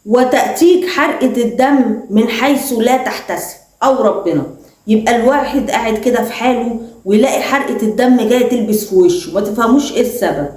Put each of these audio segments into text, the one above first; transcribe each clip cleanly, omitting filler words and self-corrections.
وتأتيك حرقة الدم من حيث لا تحتسب، أو ربنا يبقى الواحد قاعد كده في حاله ويلاقي حرقة الدم جاية تلبس في وشه، ما تفهموش ايه السبب،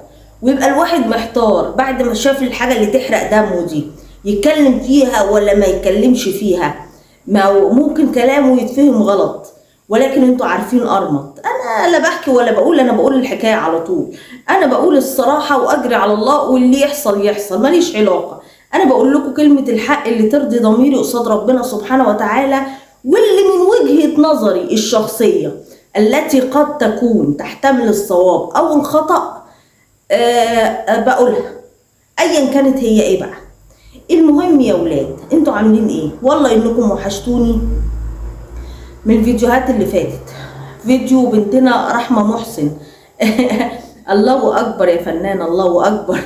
ويبقى الواحد محتار بعد ما شاف الحاجة اللي تحرق دمه دي يتكلم فيها ولا ما يتكلمش فيها. ما هو ممكن كلامه يتفهم غلط، ولكن انتوا عارفين ارمط، انا لا بحكي ولا بقول، انا بقول الحكايه على طول، انا بقول الصراحه واجري على الله، واللي يحصل يحصل ماليش علاقه. انا بقول لكم كلمه الحق اللي ترضي ضميري قصاد ربنا سبحانه وتعالى، واللي من وجهه نظري الشخصيه التي قد تكون تحتمل الصواب او الخطا بقولها ايا كانت هي ايه بقى. المهم يا ولاد، انتوا عاملين ايه؟ والله انكم وحشتوني من الفيديوهات اللي فاتت. فيديو بنتنا رحمة محسن الله اكبر يا فنان، الله اكبر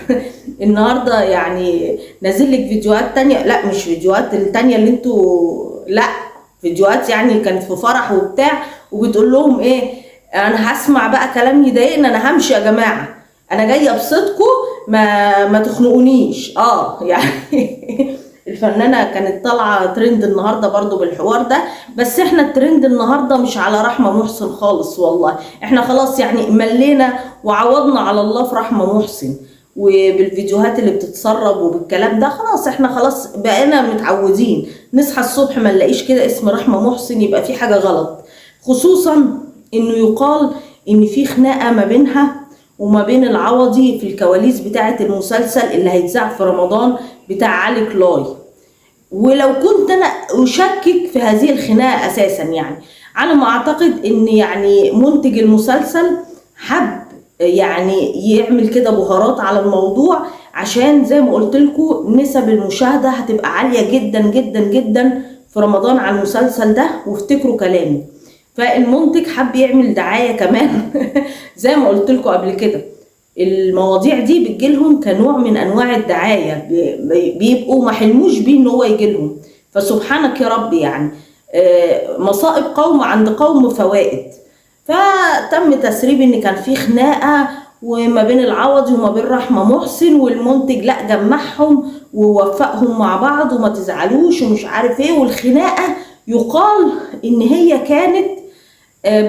النهارده يعني نازل لك فيديوهات تانية، لا مش فيديوهات التانية اللي انتوا، لا فيديوهات يعني كانت في فرح وبتاع، وبتقول لهم ايه، انا هسمع بقى كلام يضايقني، انا همشي يا جماعه، انا جايه ابسطكم، ما تخنقونيش يعني الفنانه كانت طالعه ترند النهارده برضو بالحوار ده، بس احنا الترند النهارده مش على رحمه محسن خالص، والله احنا خلاص يعني ملينا وعوضنا على الله في رحمه محسن، وبالفيديوهات اللي بتتسرب وبالكلام ده، خلاص احنا خلاص بقينا متعودين نصحى الصبح ما نلاقيش كده اسم رحمه محسن، يبقى في حاجه غلط. خصوصا انه يقال ان في خناقه ما بينها وما بين العوضي في الكواليس بتاعه المسلسل اللي هيتذاع في رمضان بتاع علي كلاي. ولو كنت انا اشكك في هذه الخناقه اساسا، يعني على ما اعتقد ان يعني منتج المسلسل حب يعني يعمل كده بهارات على الموضوع، عشان زي ما قلت لكم نسب المشاهده هتبقى عاليه جدا جدا جدا في رمضان على المسلسل ده، وافتكروا كلامي. فالمنتج حب يعمل دعايه كمان زي ما قلت لكم قبل كده، المواضيع دي بتجيلهم كنوع من انواع الدعايه، بيبقوا ما حلموش بيه ان هو يجيلهم. فسبحانك يا رب، يعني مصائب قوم عند قوم فوائد. فتم تسريب ان كان في خناقه وما بين العوضي وما بين رحمه محسن، والمنتج لا جمعهم ووفقهم مع بعض وما تزعلوش ومش عارف ايه، والخناقه يقال ان هي كانت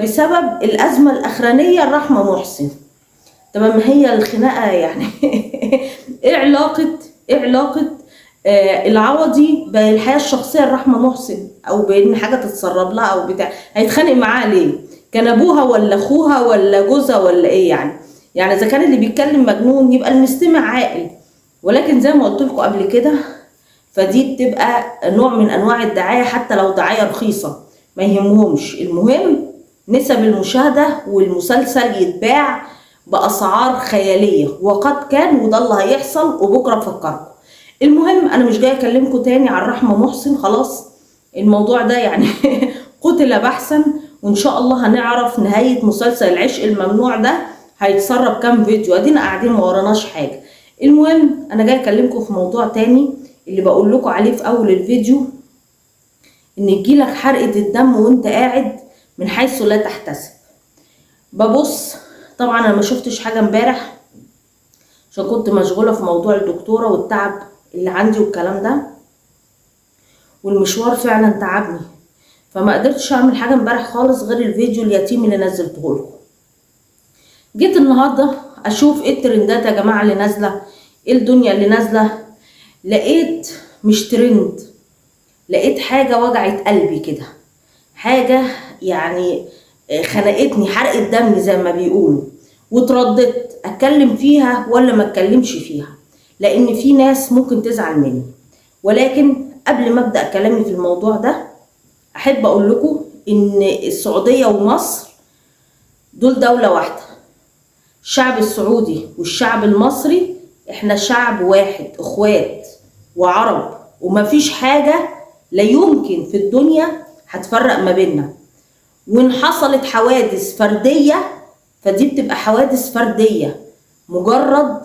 بسبب الازمه الاخرانيه لرحمه محسن. تمام، هي الخناقه يعني ايه علاقه العوضي بالحياه الشخصيه لرحمه محسن، او بان حاجه تتسرب لها او بتاع، هيتخانق معاها ليه؟ كان ابوها ولا اخوها ولا جوزها ولا ايه يعني اذا كان اللي بيتكلم مجنون يبقى المستمع عاقل. ولكن زي ما قلت لكم قبل كده، فدي بتبقى نوع من انواع الدعايه، حتى لو دعايه رخيصه ما يهمهمش، المهم نسب المشاهده والمسلسل يتباع باسعار خياليه، وقد كان وده اللي هيحصل، وبكره افكركم. المهم انا مش جايه اكلمكم تاني عن رحمه محسن، خلاص الموضوع ده يعني قتل بحثا، وان شاء الله هنعرف نهايه مسلسل العشق الممنوع ده هيتسرب كام فيديو، ادينا قاعدين ما وراناش حاجه. المهم انا جايه اكلمكم في موضوع تاني اللي بقول لكم عليه في اول الفيديو، ان يجيلك حرقه الدم وانت قاعد من حيث لا تحتسب. ببص طبعا انا ما شفتش حاجه امبارح عشان كنت مشغوله في موضوع الدكتوره والتعب اللي عندي والكلام ده، والمشوار فعلا تعبني، فما قدرتش اعمل حاجه امبارح خالص غير الفيديو اليتيم اللي نزلته لكم. جيت النهارده اشوف ايه الترندات يا جماعه اللي نازله، ايه الدنيا اللي نازله، لقيت مش ترند، لقيت حاجه وجعت قلبي كده، حاجه يعني خنقتني، حرقت دمي زي ما بيقولوا، واترددت اتكلم فيها ولا ما اتكلمش فيها، لان في ناس ممكن تزعل مني. ولكن قبل ما ابدا كلامي في الموضوع ده، احب اقول لكم ان السعوديه ومصر دول دوله واحده، الشعب السعودي والشعب المصري احنا شعب واحد، اخوات وعرب، ومفيش حاجه لا يمكن في الدنيا هتفرق ما بيننا. وان حصلت حوادث فرديه فدي بتبقى حوادث فرديه، مجرد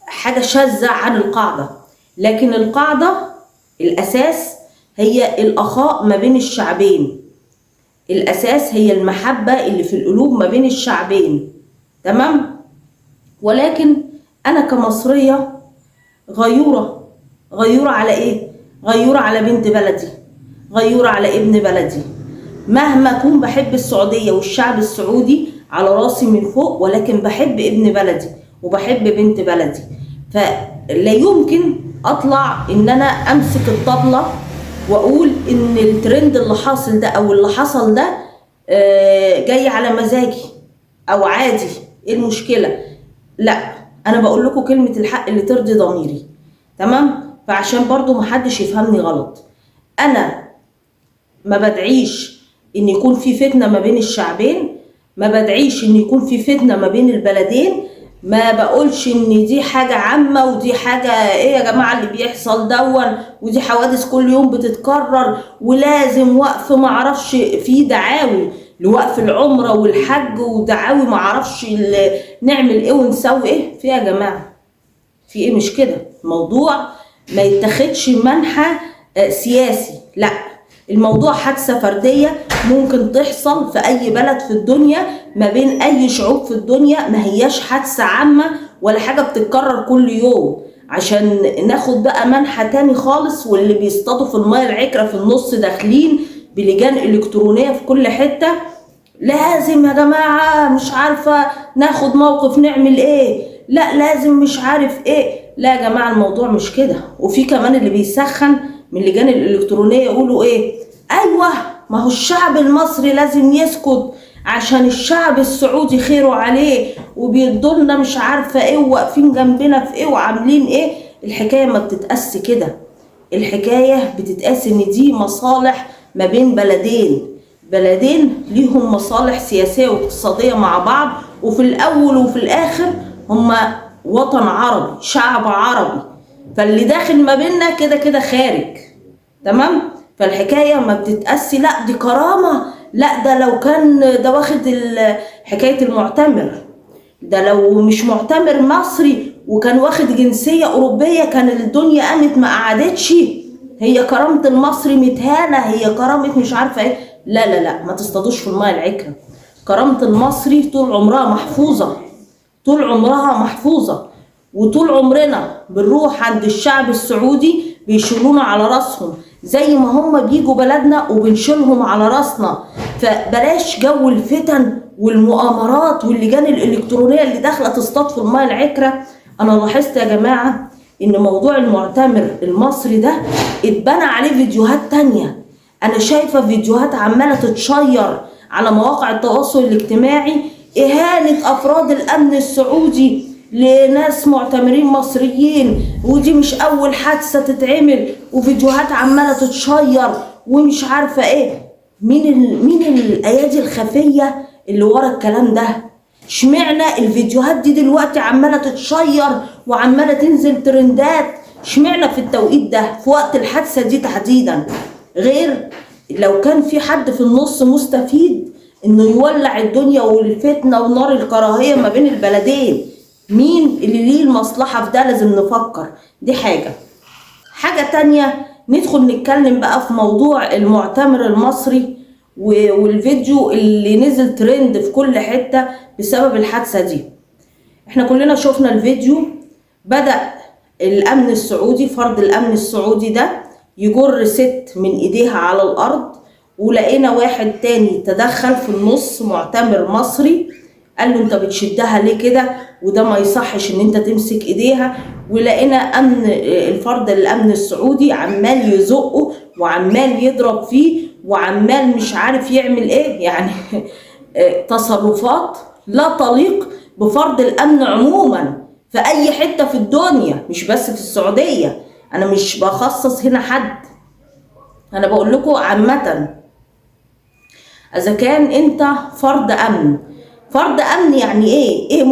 حاجه شاذه عن القاعده، لكن القاعده الاساس هي الاخاء ما بين الشعبين، الاساس هي المحبه اللي في القلوب ما بين الشعبين. تمام. ولكن انا كمصريه غيوره على ايه؟ غيورة على بنت بلدي، غيورة على ابن بلدي. مهما أكون بحب السعودية والشعب السعودي على راسي من فوق، ولكن بحب ابن بلدي وبحب بنت بلدي. فلا يمكن أطلع إن أنا أمسك الطبلة وأقول إن الترند اللي حاصل ده أو اللي حصل ده جاي على مزاجي أو عادي، إيه المشكلة؟ لا، أنا بقول لكم كلمة الحق اللي ترضي ضميري، تمام؟ فعشان برضو محدش يفهمني غلط، أنا ما بدعيش ان يكون في فتنة ما بين الشعبين، ما بدعيش ان يكون في فتنة ما بين البلدين، ما بقولش ان دي حاجة عامة ودي حاجة ايه يا جماعة اللي بيحصل دون، ودي حوادث كل يوم بتتكرر ولازم وقف معرفش، في دعاوي لوقف العمرة والحج ودعاوي معرفش نعمل ايه ونسوي ايه في يا جماعة. في ايه؟ مش كده الموضوع، ما يتخدش منحى سياسي، لا، الموضوع حادثة فردية ممكن تحصل في أي بلد في الدنيا ما بين أي شعوب في الدنيا، ما هياش حادثة عامة ولا حاجة بتتكرر كل يوم عشان ناخد بقى منحى تاني خالص. واللي بيصطادوا في المياه العكرة في النص داخلين بلجان إلكترونية في كل حتة، لازم يا جماعة مش عارفة ناخد موقف نعمل ايه، لا لازم مش عارف ايه. لا يا جماعة الموضوع مش كده. وفي كمان اللي بيسخن من اللجان الإلكترونية يقولوا ايه، ايوه ما هو الشعب المصري لازم يسكت عشان الشعب السعودي خيره عليه وبيدولنا مش عارفة ايه وواقفين جنبنا في ايه وعاملين ايه. الحكاية ما بتتقاس كده، الحكاية بتتقاس ان دي مصالح ما بين بلدين ليهم مصالح سياسية واقتصادية مع بعض، وفي الأول وفي الآخر هما وطن عربي، شعب عربي، فاللي داخل ما بيننا كده كده خارج، تمام؟ فالحكاية ما بتتقاسي لا دي كرامة، لا ده لو كان ده واخد حكاية المعتمر، ده لو مش معتمر مصري وكان واخد جنسية أوروبية كان الدنيا قامت ما قعدتش، هي كرامة المصري متهانة، هي كرامة مش عارفة ايه. لا لا لا، ما تصطادوش في الماء العكرة. كرامة المصري طول عمرها محفوظة، طول عمرها محفوظة، وطول عمرنا بنروح عند الشعب السعودي بيشيلونا على راسهم زي ما هم بيجوا بلدنا وبنشيلهم على راسنا. فبلاش جو الفتن والمؤامرات واللجان الإلكترونية اللي داخلة تصطاد في الماء العكرة. أنا لاحظت يا جماعة إن موضوع المعتمر المصري ده اتبنى عليه فيديوهات تانية. أنا شايفة فيديوهات عمالة تتشير على مواقع التواصل الاجتماعي، إهانة أفراد الأمن السعودي لناس معتمرين مصريين، ودي مش أول حادثة تتعمل، وفيديوهات عمالة تتشير ومش عارفة إيه. مين الأيادي الخفية اللي ورا الكلام ده؟ اشمعنى الفيديوهات دي دلوقتي عمالة تتشير وعمالة تنزل ترندات؟ اشمعنى في التوقيت ده في وقت الحادثة دي تحديدا؟ غير لو كان في حد في النص مستفيد انه يولع الدنيا والفتنة ونار الكراهية ما بين البلدين، مين اللي ليه المصلحة في ده؟ لازم نفكر. دي حاجة تانية، ندخل نتكلم بقى في موضوع المعتمر المصري والفيديو اللي نزل ترند في كل حتة بسبب الحادثة دي. احنا كلنا شفنا الفيديو، بدأ الأمن السعودي، فرد الأمن السعودي ده يجر ست من ايديها على الأرض، ولقينا واحد تاني تدخل في النص معتمر مصري قال له انت بتشدها ليه كده، وده ما يصحش ان انت تمسك ايديها. ولقينا الفرد الامن السعودي عمال يزقه وعمال يضرب فيه وعمال مش عارف يعمل ايه، يعني تصرفات لا تليق بفرد الامن عموما في اي حتة في الدنيا، مش بس في السعودية. انا مش بخصص هنا حد، انا بقول لكم عامة. اذا كان انت فرد امن يعني ايه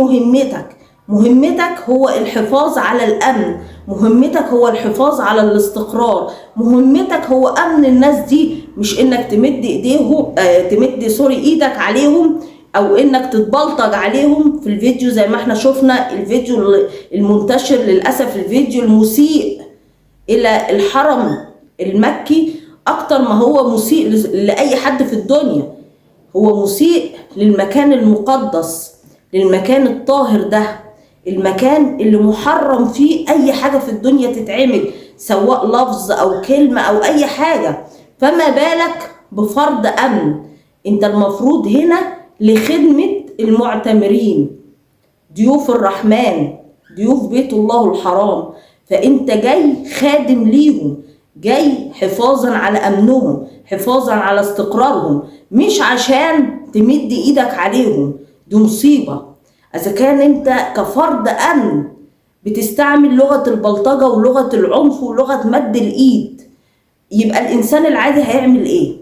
مهمتك هو الحفاظ على الامن، مهمتك هو الحفاظ على الاستقرار، مهمتك هو امن الناس دي، مش انك تمد ايدك عليهم او انك تتبلطج عليهم. في الفيديو زي ما احنا شفنا الفيديو المنتشر للاسف، الفيديو المسيء الى الحرم المكي اكتر ما هو مسيء لاي حد في الدنيا، هو مسيء للمكان المقدس، للمكان الطاهر ده، المكان اللي محرم فيه اي حاجة في الدنيا تتعمل، سواء لفظ او كلمة او اي حاجة، فما بالك بفرد امن؟ انت المفروض هنا لخدمة المعتمرين، ضيوف الرحمن، ضيوف بيت الله الحرام، فانت جاي خادم ليهم، جاي حفاظا على امنهم، حفاظا على استقرارهم، مش عشان تمد ايدك عليهم. دي مصيبة. اذا كان انت كفرد امن بتستعمل لغة البلطجة ولغة العنف ولغة مد الايد، يبقى الانسان العادي هيعمل ايه؟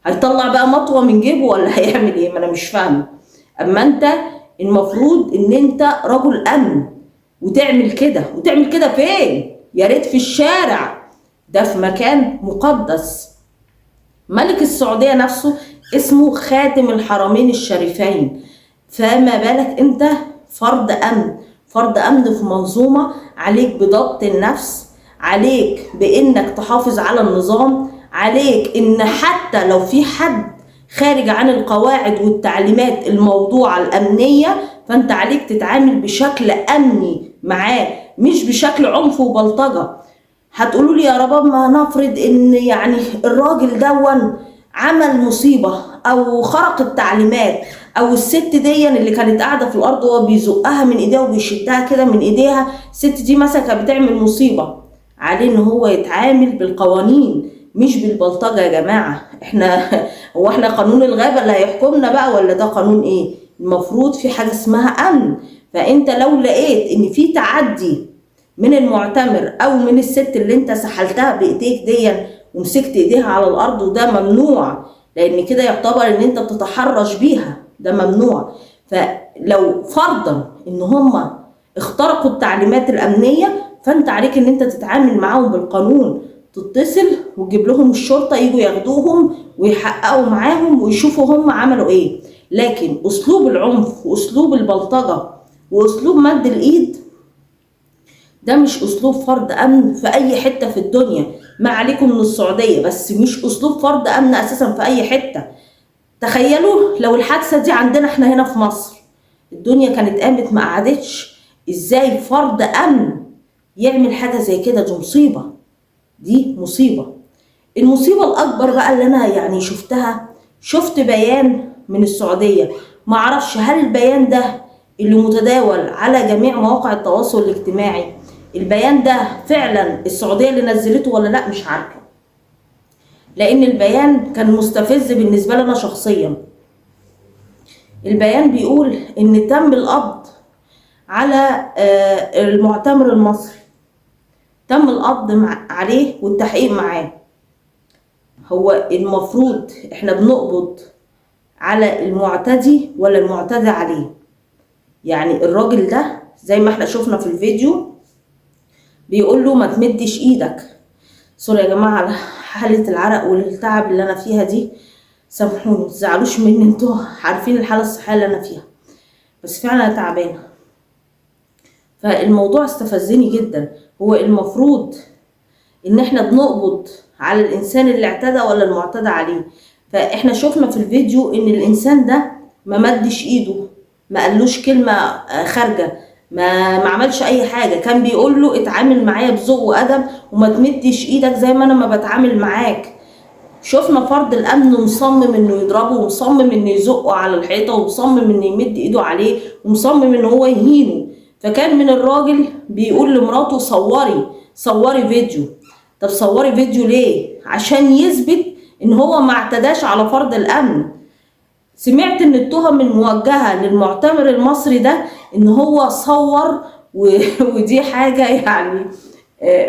هيطلع بقى مطوة من جيبه ولا هيعمل ايه؟ ما انا مش فاهمة. اما انت المفروض ان انت رجل امن وتعمل كده. وتعمل كده فين؟ يا ريت في الشارع، ده في مكان مقدس. ملك السعودية نفسه اسمه خاتم الحرمين الشريفين، فما بالك انت فرد امن؟ فرد امن في منظومة عليك بضبط النفس، عليك بانك تحافظ على النظام، عليك ان حتى لو في حد خارج عن القواعد والتعليمات الموضوعة الامنية، فانت عليك تتعامل بشكل امني معاه، مش بشكل عنف وبلطجة. هتقولوا لي يا رباب ما نفرض ان يعني الراجل دون عمل مصيبة او خرق التعليمات، او الست دي اللي كانت قاعدة في الارض وهو بيزقها من ايديها وبيشدها كده من ايديها، الست دي مثلا كانت بتعمل مصيبة، عليه ان هو يتعامل بالقوانين مش بالبلطجة. يا جماعة هو احنا قانون الغابة اللي هيحكمنا بقى ولا ده قانون ايه؟ المفروض في حاجة اسمها امن. فانت لو لقيت ان في تعدي من المعتمر او من الست اللي انت سحلتها بايديك دي ومسكت ايديها على الارض، وده ممنوع، لان كده يعتبر ان انت بتتحرش بيها، ده ممنوع. فلو فرضا ان هم اخترقوا التعليمات الامنية، فانت عليك ان انت تتعامل معاهم بالقانون، تتصل وتجيب لهم الشرطة يجوا ياخدوهم ويحققوا معاهم ويشوفوا هم عملوا ايه. لكن اسلوب العنف واسلوب البلطجة واسلوب مد الايد ده مش اسلوب فرد امن في اي حتة في الدنيا. ما عليكم من السعودية، بس مش اسلوب فرد امن اساسا في اي حتة. تخيلوا لو الحادثة دي عندنا احنا هنا في مصر، الدنيا كانت قامت ما قعدتش. ازاي فرد امن يعمل حاجة زي كده؟ دي مصيبة، دي مصيبة. المصيبة الاكبر بقى اللي انا يعني شفت بيان من السعودية، معرفش هل البيان ده اللي متداول على جميع مواقع التواصل الاجتماعي، البيان ده فعلا السعودية اللي نزلته ولا لا، مش عارفة، لان البيان كان مستفز بالنسبة لنا شخصيا. البيان بيقول ان تم القبض على المعتمر المصري، تم القبض عليه والتحقيق معاه. هو المفروض احنا بنقبض على المعتدي ولا المعتدى عليه؟ يعني الراجل ده زي ما احنا شفنا في الفيديو بيقول له ما تمدش ايدك. سوري يا جماعة على حالة العرق والتعب اللي انا فيها دي، سامحوني متزعلوش مني، انتوا عارفين الحالة الصحية اللي انا فيها، بس فعلا انا تعبانة. فالموضوع استفزني جدا. هو المفروض ان احنا بنقبض على الانسان اللي اعتدى ولا المعتدى عليه؟ فاحنا شفنا في الفيديو ان الانسان ده ما مدش ايده، ما قالوش كلمة خارجة، ما عملش اي حاجة، كان بيقول له اتعامل معايا بذوق وادب وما تمدش ايدك زي ما انا ما بتعامل معاك. شفنا فرد الامن مصمم انه يضربه، ومصمم انه يزقه على الحيطة، ومصمم انه يمد ايده عليه، ومصمم انه هو يهينه. فكان من الراجل بيقول لمراته صوري فيديو. طب صوري فيديو ليه؟ عشان يثبت ان هو ما اعتداش على فرد الامن. سمعت ان التهم الموجهة للمعتمر المصري ده ان هو صور ودي حاجة يعني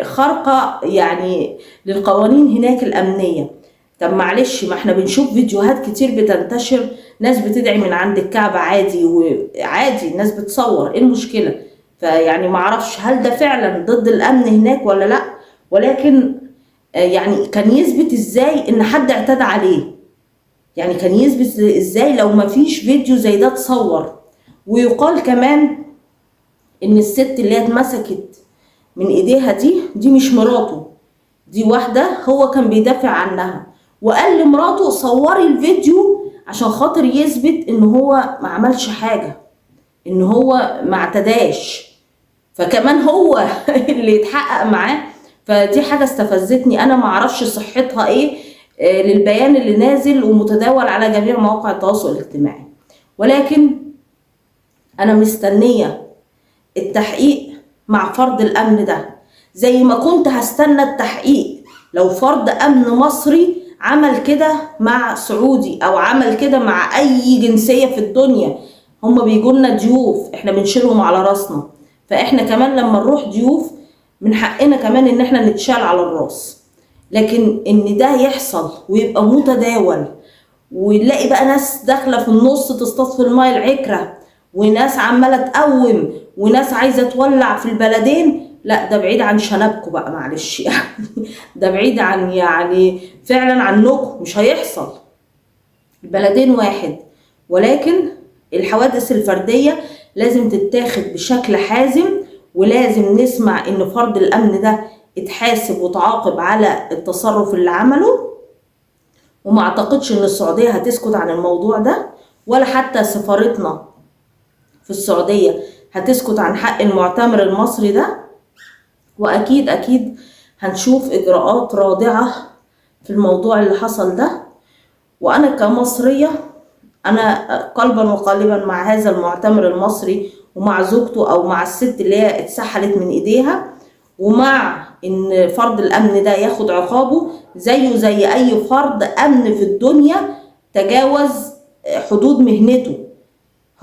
خارقة يعني للقوانين هناك الامنية. طب معلش، ما احنا بنشوف فيديوهات كتير بتنتشر، ناس بتدعي من عند الكعبة عادي، وعادي الناس بتصور، ايه المشكلة؟ فيعني معرفش هل ده فعلا ضد الامن هناك ولا لا، ولكن يعني كان يثبت ازاي ان حد اعتدى عليه؟ يعني كان يثبت ازاي لو ما فيش فيديو زي ده تصور؟ ويقال كمان ان الست اللي هي اتمسكت من ايديها دي مش مراته، دي واحدة هو كان بيدافع عنها، وقال لمراته صوري الفيديو عشان خاطر يثبت ان هو ما عملش حاجة، ان هو ما اعتداش. فكمان هو اللي يتحقق معاه. فدي حاجة استفزتني، انا معرفش صحتها ايه للبيان اللي نازل ومتداول على جميع مواقع التواصل الاجتماعي. ولكن انا مستنية التحقيق مع فرد الامن ده، زي ما كنت هستنى التحقيق لو فرد امن مصري عمل كده مع سعودي او عمل كده مع اي جنسية في الدنيا. هما بيجولنا ضيوف، احنا بنشيلهم على راسنا، فاحنا كمان لما نروح ضيوف من حقنا كمان ان احنا نتشال على الراس. لكن ان ده يحصل ويبقى متداول، ونلاقي بقى ناس داخله في النص تصطاد في الماء العكره، وناس عماله تقوم، وناس عايزه تولع في البلدين، لا ده بعيد عن شنبكم بقى، معلش يعني ده بعيد عن يعني فعلا عنكم، مش هيحصل. البلدين واحد، ولكن الحوادث الفرديه لازم تتاخد بشكل حازم، ولازم نسمع ان فرد الامن ده اتحاسب وتعاقب على التصرف اللي عمله. وما اعتقدش ان السعودية هتسكت عن الموضوع ده، ولا حتى سفارتنا في السعودية هتسكت عن حق المعتمر المصري ده. واكيد اكيد هنشوف اجراءات رادعة في الموضوع اللي حصل ده. وانا كمصرية انا قلبا وقالبا مع هذا المعتمر المصري، ومع زوجته او مع الست اللي هي اتسحلت من ايديها، ومع ان فرد الامن ده ياخد عقابه زيه زي اي فرد امن في الدنيا تجاوز حدود مهنته.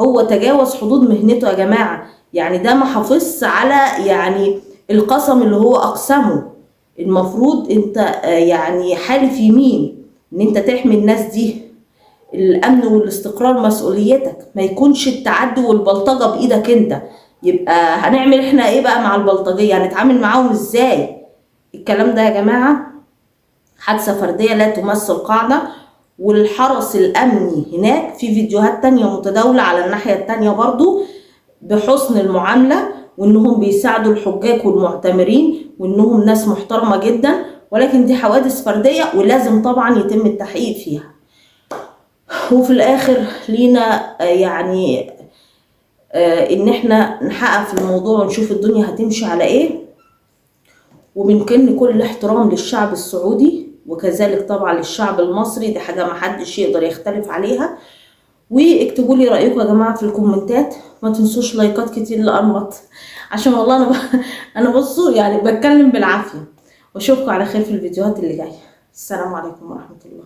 هو تجاوز حدود مهنته يا جماعة، يعني ده ما حافظش على يعني القسم اللي هو اقسمه. المفروض انت يعني حالف يمين ان انت تحمي الناس دي. الامن والاستقرار مسؤوليتك، ما يكونش التعدي والبلطجة بايدك انت. يبقى هنعمل احنا ايه بقى مع البلطجية؟ هنتعامل معاهم ازاي؟ الكلام ده يا جماعة حادثة فردية لا تمثل قاعدة. والحرس الامني هناك في فيديوهات تانية متداولة على الناحية التانية برضو بحسن المعاملة، وانهم بيساعدوا الحجاج والمعتمرين، وانهم ناس محترمة جدا. ولكن دي حوادث فردية ولازم طبعا يتم التحقيق فيها. وفي الاخر لينا يعني ان احنا نحقق في الموضوع ونشوف الدنيا هتمشي على ايه. وبنكن كل الاحترام للشعب السعودي، وكذلك طبعا للشعب المصري، دي حاجة محدش يقدر يختلف عليها. واكتبوا لي رأيكم يا جماعة في الكومنتات، ما تنسوش لايكات كتير لأنمط، عشان والله انا بصوا يعني بتكلم بالعافية. واشوفكم على خير في الفيديوهات اللي جاية. السلام عليكم ورحمة الله.